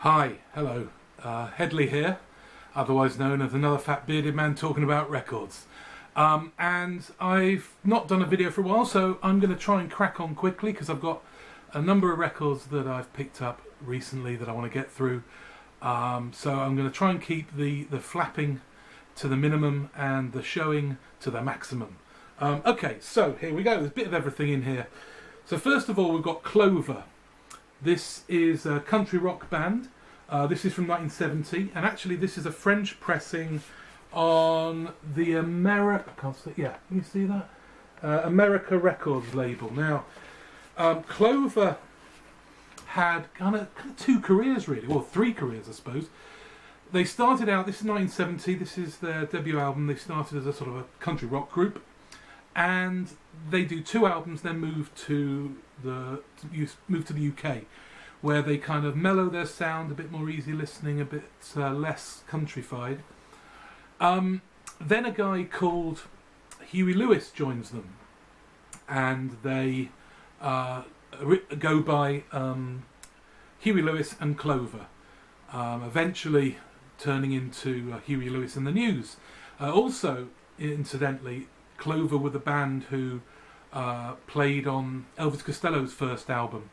Hi, hello, Headley here, otherwise known as another fat bearded man talking about records. And I've not done a video for a while, so I'm going to try and crack on quickly because I've got a number of records that I've picked up recently that I want to get through. So I'm going to try and keep the flapping to the minimum and the showing to the maximum. Okay, so here we go. There's a bit of everything in here. So first of all, we've got Clover. This is a country rock band. This is from 1970, and actually this is a French pressing on the America. I can't see. Yeah, can you see that? America Records label. Now, Clover had kind of two careers really, well, three careers I suppose. They started out. This is 1970. This is their debut album. They started as a sort of a country rock group, and they do two albums, then move to the UK, where they kind of mellow their sound, a bit more easy listening, a bit less countrified. Then a guy called Huey Lewis joins them, and they go by Huey Lewis and Clover, eventually turning into Huey Lewis and the News. Also, incidentally, Clover were the band who played on Elvis Costello's first album,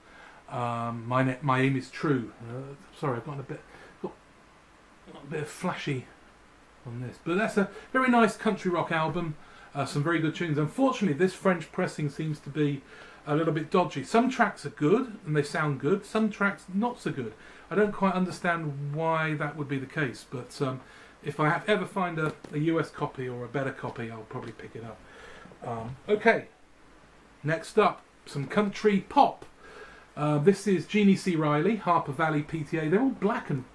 My Aim Is True. Sorry, I've got a bit of flashy on this, but that's a very nice country rock album. Some very good tunes. Unfortunately, this French pressing seems to be a little bit dodgy. Some tracks are good and they sound good. Some tracks not so good. I don't quite understand why that would be the case, but if I ever find a US copy or a better copy, I'll probably pick it up. Okay, next up, some country pop. This is Jeannie C. Riley, Harper Valley PTA. They're all black and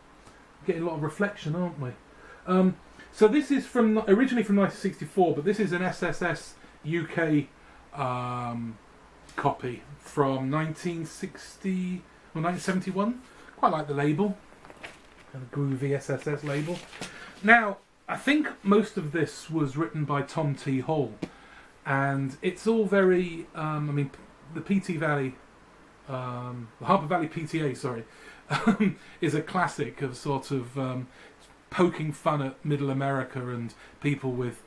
getting a lot of reflection, aren't we? So this is originally from 1964, but this is an SSS UK copy from 1971. Quite like the label, kind of groovy SSS label. Now, I think most of this was written by Tom T. Hall, and it's all very, the PT Valley, the Harper Valley PTA, sorry, is a classic of sort of poking fun at Middle America and people with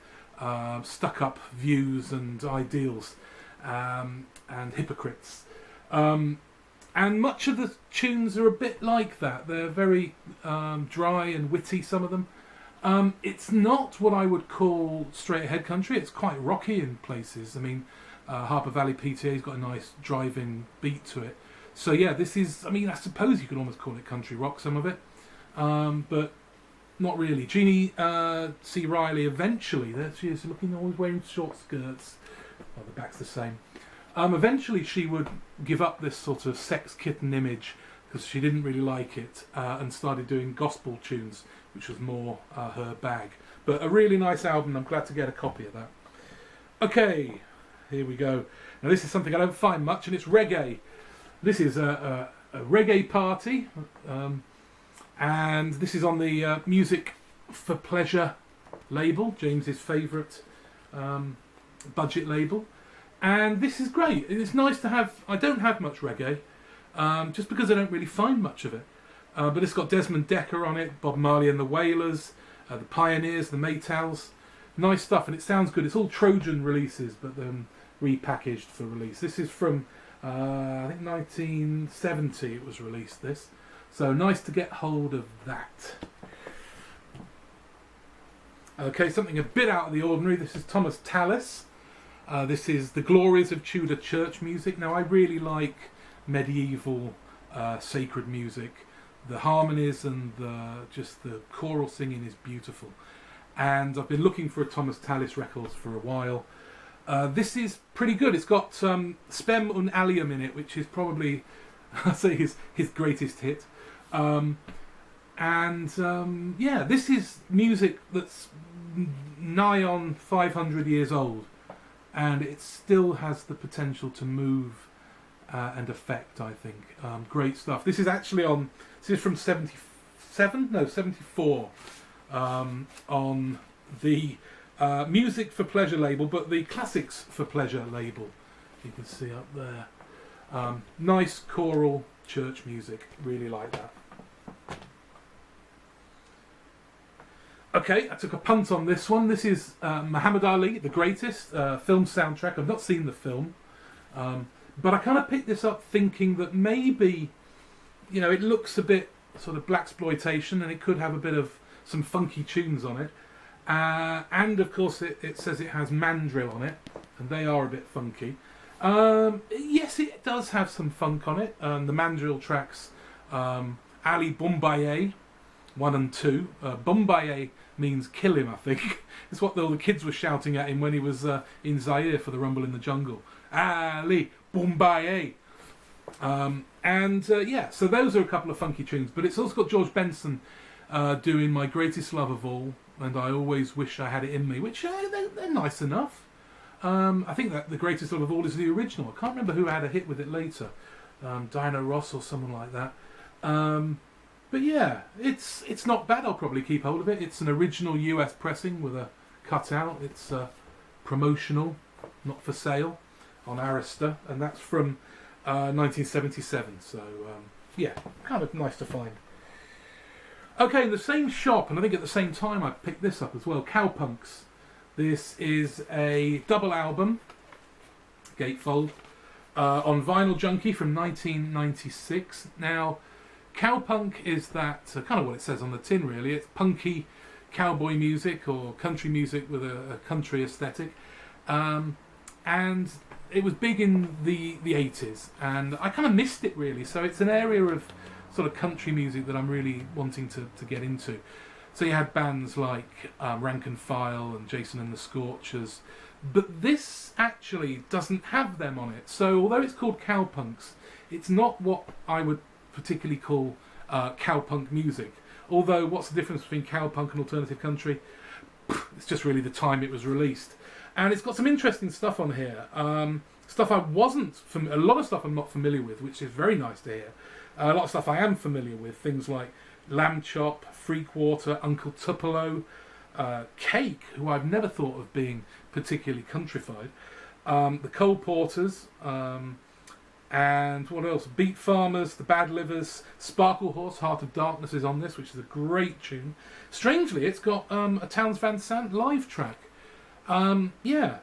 stuck-up views and ideals, and hypocrites. And much of the tunes are a bit like that. They're very dry and witty, some of them. It's not what I would call straight-ahead country. It's quite rocky in places. I mean, Harper Valley PTA's got a nice driving beat to it. So yeah, this is, I suppose you could almost call it country rock, some of it. But not really. Jeannie C. Riley, eventually, there she is, looking, always wearing short skirts. Well, the back's the same. Eventually she would give up this sort of sex kitten image because she didn't really like it, and started doing gospel tunes, which was more her bag. But a really nice album. I'm glad to get a copy of that. Okay, here we go. Now this is something I don't find much, and it's reggae. This is a reggae party, and this is on the Music for Pleasure label, James's favourite budget label. And this is great. It's nice to have. I don't have much reggae, just because I don't really find much of it. But it's got Desmond Dekker on it, Bob Marley and the Wailers, the Pioneers, the Maytals. Nice stuff, and it sounds good. It's all Trojan releases, but then repackaged for release. This is from, I think 1970 it was released, this. So nice to get hold of that. Okay, something a bit out of the ordinary. This is Thomas Tallis. This is The Glories of Tudor Church Music. Now, I really like medieval sacred music. The harmonies and just the choral singing is beautiful. And I've been looking for a Thomas Tallis record for a while. This is pretty good. It's got Spem un Allium in it, which is probably, I'd say, his greatest hit. Yeah, this is music that's nigh on 500 years old. And it still has the potential to move and affect, I think. Great stuff. This is actually this is from 74, on the Music for Pleasure label, but the Classics for Pleasure label. You can see up there. Nice choral church music. Really like that. Okay, I took a punt on this one. This is Muhammad Ali, The Greatest, film soundtrack. I've not seen the film, but I kind of picked this up thinking that maybe, it looks a bit sort of blaxploitation, and it could have a bit of some funky tunes on it. And of course, it says it has mandrill on it, and they are a bit funky. Yes, it does have some funk on it. The mandrill tracks, Ali Bombaye 1 and 2. Bombaye means kill him, I think. It's what all the kids were shouting at him when he was in Zaire for the Rumble in the Jungle. Ali Bombaye. So those are a couple of funky tunes, but it's also got George Benson doing My Greatest Love of All, and I Always Wish I Had It In Me, which they're nice enough. I think that The Greatest Love of All is the original. I can't remember who had a hit with it later. Diana Ross or someone like that. But yeah, it's not bad. I'll probably keep hold of it. It's an original US pressing with a cutout. It's promotional, not for sale, on Arista, and that's from 1977. So yeah, kind of nice to find. Okay, in the same shop, and I think at the same time I picked this up as well, Cowpunks. This is a double album, gatefold, on Vinyl Junkie from 1996. Now, cowpunk is that, kind of what it says on the tin really, it's punky cowboy music or country music with a country aesthetic. And it was big in the 80s, and I kind of missed it really, so it's an area of sort of country music that I'm really wanting to get into. So you had bands like Rank and File and Jason and the Scorchers, but this actually doesn't have them on it. So although it's called Cowpunks, it's not what I would particularly call cowpunk music. Although what's the difference between cowpunk and alternative country? It's just really the time it was released. And it's got some interesting stuff on here. Stuff I wasn't a lot of stuff I'm not familiar with, which is very nice to hear. A lot of stuff I am familiar with, things like Lamb Chop, Freakwater, Uncle Tupelo, Cake, who I've never thought of being particularly countrified, the Cole Porters, and what else? Beat Farmers, the Bad Livers, Sparkle Horse, Heart of Darkness is on this, which is a great tune. Strangely, it's got a Townes Van Sant live track. Yeah.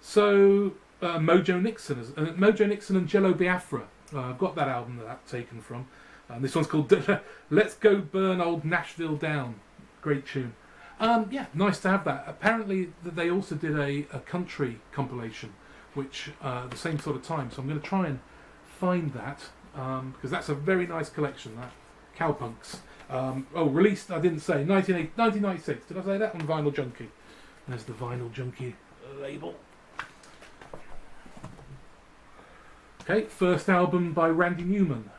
So Mojo Nixon and Jello Biafra. I've got that album that's taken from. This one's called Let's Go Burn Old Nashville Down. Great tune. Yeah, nice to have that. Apparently they also did a country compilation, which the same sort of time. So I'm going to try and find that, because that's a very nice collection, that. Cowpunks. Released, I didn't say, 1996. Did I say that? On Vinyl Junkie. There's the Vinyl Junkie label. Okay, first album by Randy Newman.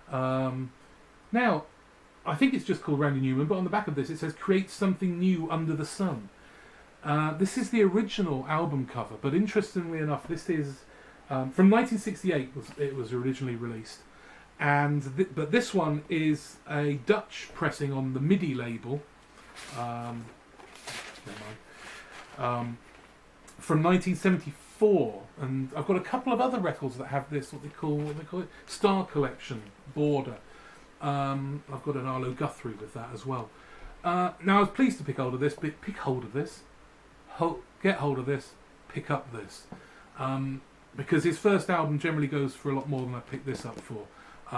Now, I think it's just called Randy Newman, but on the back of this it says "Create Something New Under the Sun." This is the original album cover, but interestingly enough, this is from 1968. It was originally released, and but this one is a Dutch pressing on the MIDI label. Never mind. From 1974, and I've got a couple of other records that have this, what they call it, Star Collection border. I've got an Arlo Guthrie with that as well. Now I was pleased to pick hold of this, but get hold of this, pick up this, because his first album generally goes for a lot more than I picked this up for.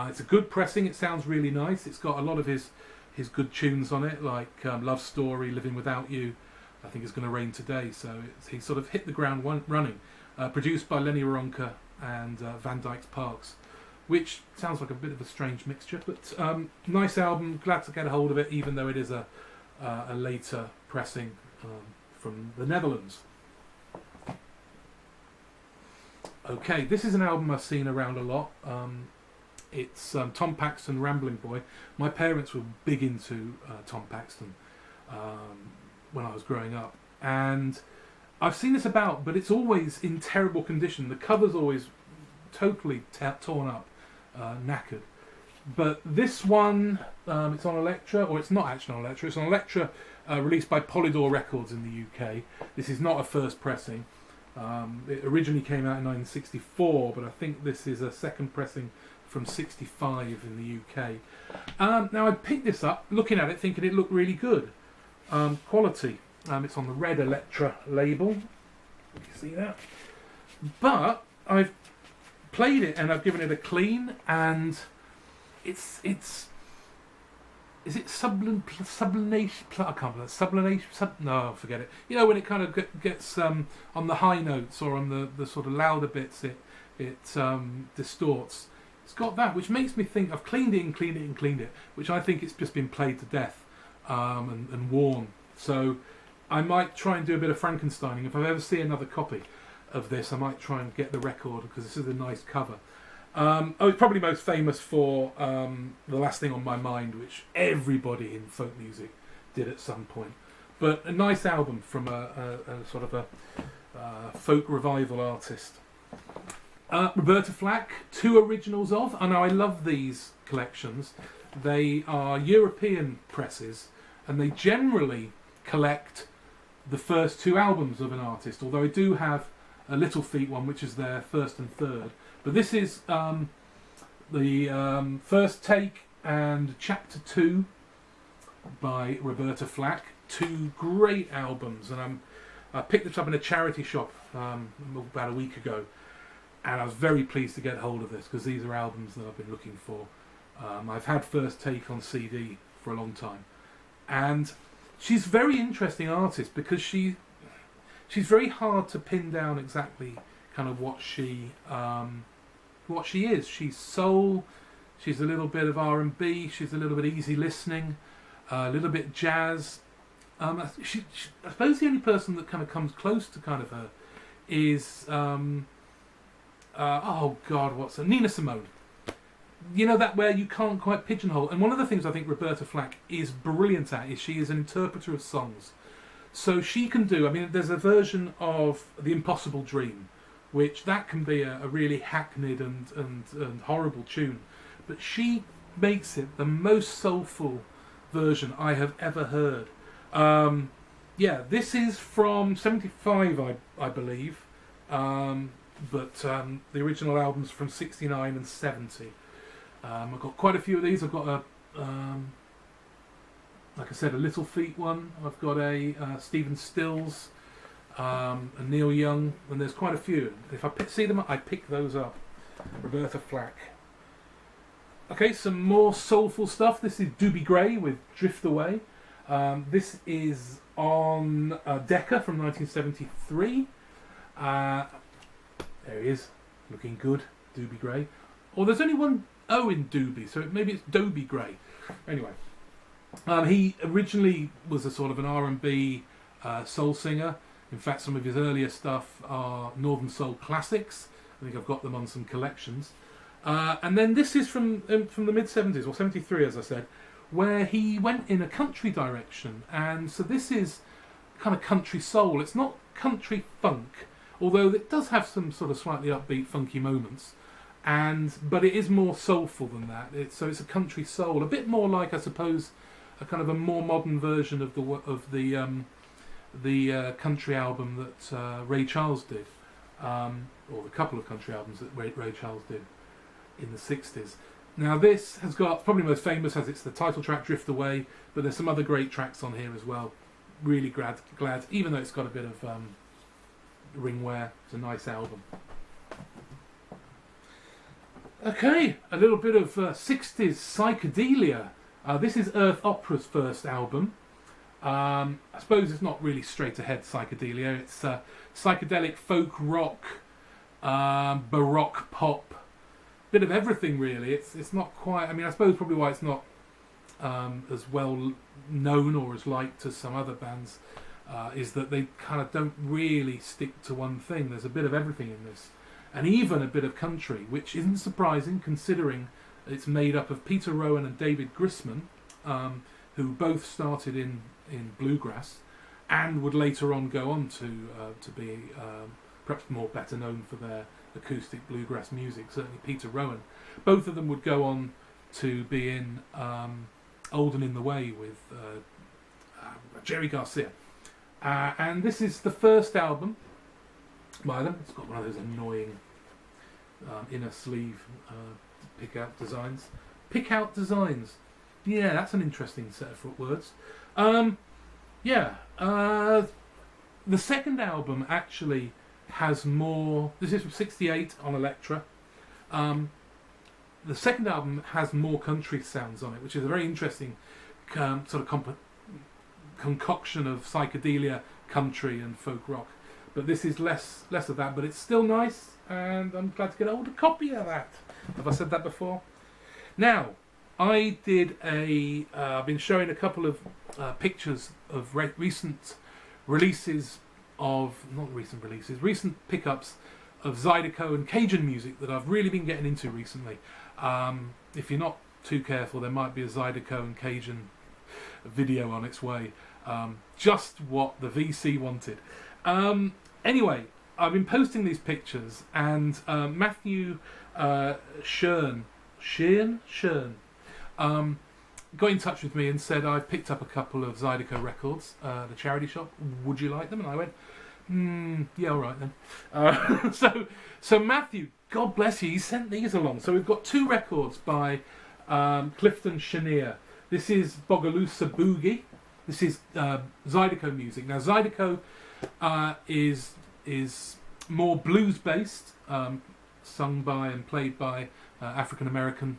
It's a good pressing, it sounds really nice, it's got a lot of his good tunes on it, like Love Story, Living Without You, I think It's Gonna Rain Today, so he sort of hit the ground running. Produced by Lenny Waronker and Van Dyke Parks, which sounds like a bit of a strange mixture, but nice album, glad to get a hold of it, even though it is a later pressing from the Netherlands. Okay, this is an album I've seen around a lot. It's Tom Paxton, Rambling Boy. My parents were big into Tom Paxton when I was growing up, and I've seen this about, but it's always in terrible condition. The cover's always totally torn up, knackered. But this one, it's on Elektra, or it's not actually on Elektra, it's on Elektra, released by Polydor Records in the UK. This is not a first pressing. It originally came out in 1964, but I think this is a second pressing from 65 in the UK. Now I picked this up, looking at it, thinking it looked really good. quality. It's on the red Electra label. You see that? But I've played it and I've given it a clean, and it's is it sublimation? I can't remember. Sublimation? No, forget it. You know, when it kind of gets on the high notes or on the sort of louder bits, it distorts. It's got that, which makes me think I've cleaned it, which I think it's just been played to death and worn. So I might try and do a bit of Frankensteining. If I ever see another copy of this, I might try and get the record, because this is a nice cover. It's probably most famous for The Last Thing on My Mind, which everybody in folk music did at some point. But a nice album from a sort of a folk revival artist. Roberta Flack, 2 originals of. I know I love these collections. They are European presses, and they generally collect the first 2 albums of an artist, although I do have a Little Feat one, which is their first and third. But this is the First Take and Chapter 2 by Roberta Flack. 2 great albums, and I picked this up in a charity shop about a week ago, and I was very pleased to get hold of this, because these are albums that I've been looking for. I've had First Take on CD for a long time, and she's a very interesting artist, because she's very hard to pin down exactly kind of what she is. She's soul, she's a little bit of R&B, she's a little bit easy listening, a little bit jazz. I suppose the only person that kind of comes close to kind of her is Nina Simone. You know, that where you can't quite pigeonhole. And one of the things I think Roberta Flack is brilliant at is she is an interpreter of songs. So she can do, I mean, there's a version of The Impossible Dream, which that can be a really hackneyed and horrible tune. But she makes it the most soulful version I have ever heard. This is from 75, I believe. But the original album's from 69 and 70. I've got quite a few of these. I've got like I said, a Little Feat one. I've got a Stephen Stills, a Neil Young, and there's quite a few. If I see them, I pick those up. Roberta Flack. Okay, some more soulful stuff. This is Doobie Gray with Drift Away. This is on Decca from 1973. There he is, looking good, Doobie Gray. Or there's only one O in Doobie, so maybe it's Dobie Gray. Anyway, he originally was a sort of an R&B soul singer. In fact, some of his earlier stuff are Northern Soul classics. I think I've got them on some collections. And then this is from the mid-70s, or 73 as I said, where he went in a country direction. And so this is kind of country soul. It's not country funk, although it does have some sort of slightly upbeat, funky moments. But it is more soulful than that. It's a country soul, a bit more like, I suppose, a kind of a more modern version of the country album that Ray Charles did, or the couple of country albums that Ray Charles did in the 60s. Now this has got, probably most famous as it's the title track, Drift Away, but there's some other great tracks on here as well. Really glad, even though it's got a bit of ring wear, it's a nice album. Okay, a little bit of 60s psychedelia. This is Earth Opera's first album. I suppose it's not really straight ahead psychedelia. It's psychedelic folk rock, baroque pop, bit of everything really. It's not quite. I mean, I suppose probably why it's not as well known or as liked as some other bands is that they kind of don't really stick to one thing. There's a bit of everything in this, and even a bit of country, which isn't surprising considering it's made up of Peter Rowan and David Grisman, who both started in bluegrass and would later on go on to be perhaps more better known for their acoustic bluegrass music. Certainly Peter Rowan. Both of them would go on to be in Old and in the Way with Jerry Garcia. And this is the first album by them. It's got one of those annoying inner sleeve pick out designs. Yeah, that's an interesting set of words. Yeah. The second album actually has more. This is from '68 on Elektra. The second album has more country sounds on it, which is a very interesting sort of concoction of psychedelia, country, and folk rock. But this is less of that, but it's still nice, and I'm glad to get hold of a copy of that. Have I said that before? Now, I did I've been showing a couple of pictures of recent releases recent pickups of Zydeco and Cajun music that I've really been getting into recently. If you're not too careful, there might be a Zydeco and Cajun video on its way. Just what the VC wanted. Anyway, I've been posting these pictures, and Matthew Shern got in touch with me and said, I've picked up a couple of Zydeco records, the charity shop. Would you like them? And I went, yeah, all right then. So Matthew, God bless you, he sent these along. So we've got two records by Clifton Chenier. This is Bogalusa Boogie. This is Zydeco music. Now Zydeco is more blues based, sung by and played by African American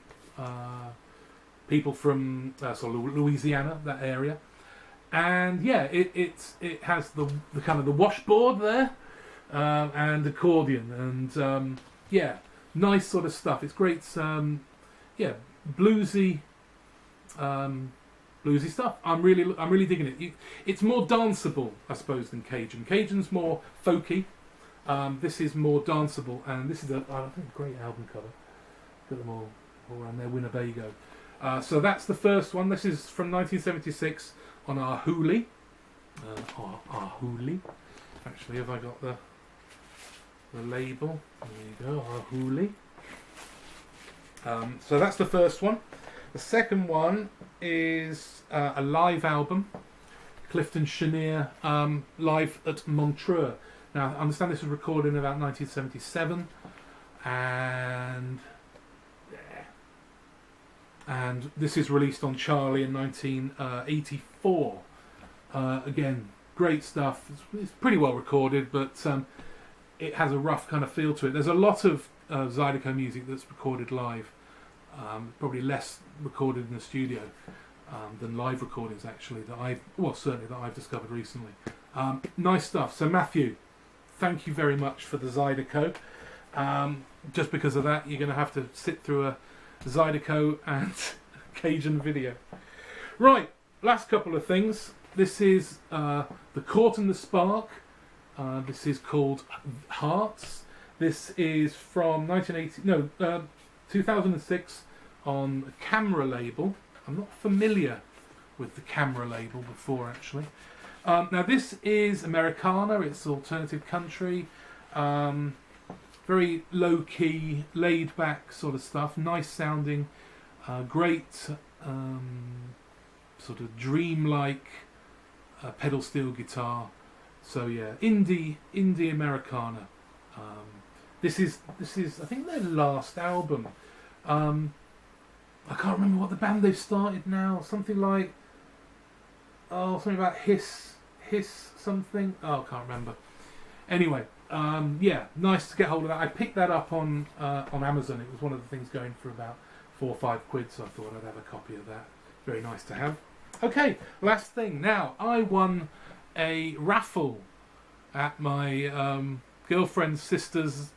people from sort of Louisiana, that area. And yeah, it has the kind of the washboard there, and accordion, and yeah, nice sort of stuff. It's great, yeah, bluesy stuff. I'm really digging it. It's more danceable, I suppose, than Cajun. Cajun's more folky. This is more danceable, and this is I think a great album cover. Got them all around there, Winnebago. So that's the first one. This is from 1976 on our Hooli. Our Hooli. Actually, have I got the label? There you go, our Hooli. So that's the first one. The second one is a live album, Clifton Chenier, live at Montreux. Now, I understand this was recorded in about 1977, and this is released on Charlie in 1984. Again, great stuff. It's pretty well recorded, but it has a rough kind of feel to it. There's a lot of Zydeco music that's recorded live. Probably less recorded in the studio than live recordings, actually, certainly that I've discovered recently. Nice stuff. So Matthew, thank you very much for the Zydeco. Just because of that, you're going to have to sit through a Zydeco and Cajun video. Right, last couple of things. This is The Court and the Spark. This is called Hearts. This is from 2006 on a Camera label. I'm not familiar with the Camera label before, actually. Now this is Americana. It's alternative country. Very low-key, laid-back sort of stuff. Nice sounding. Great sort of dream-like pedal steel guitar. So yeah, indie Americana. This is I think their last album. I can't remember what the band they've started now. Something like something about hiss something. Oh, I can't remember. Anyway, yeah, nice to get hold of that. I picked that up on Amazon. It was one of the things going for about £4 or £5, so I thought I'd have a copy of that. Very nice to have. Okay, last thing. Now, I won a raffle at my girlfriend's sister's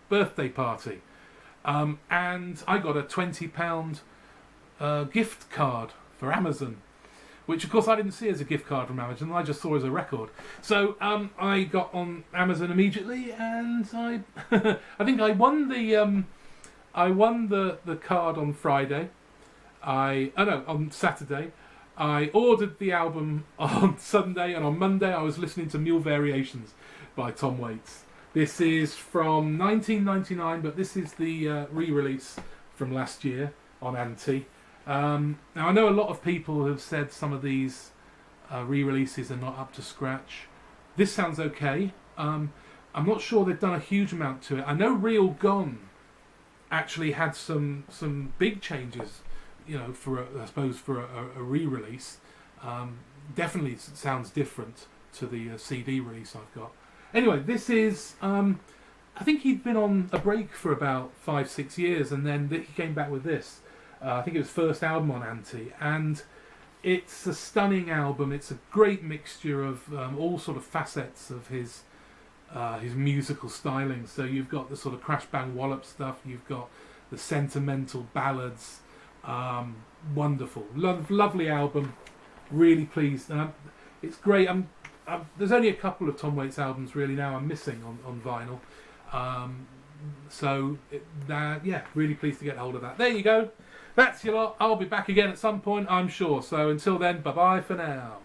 birthday party, and I got a £20 gift card for Amazon, which of course I didn't see as a gift card from Amazon. I just saw as a record. So I got on Amazon immediately, and I I think I won the card on Friday. On Saturday. I ordered the album on Sunday, and on Monday I was listening to Mule Variations by Tom Waits. This is from 1999, but this is the re-release from last year on Anti. Now I know a lot of people have said some of these re-releases are not up to scratch. This sounds okay. I'm not sure they've done a huge amount to it. I know Real Gone actually had some big changes, you know, for a re-release. definitely sounds different to the CD release I've got. Anyway, this is. I think he'd been on a break for about 5-6 years, and then he came back with this. I think it was first album on Anti, and it's a stunning album. It's a great mixture of all sort of facets of his musical styling. So you've got the sort of crash bang wallop stuff. You've got the sentimental ballads. Wonderful, lovely album. Really pleased. It's great. There's only a couple of Tom Waits albums really now I'm missing on vinyl. Really pleased to get hold of that. There you go. That's your lot. I'll be back again at some point, I'm sure. So until then, bye-bye for now.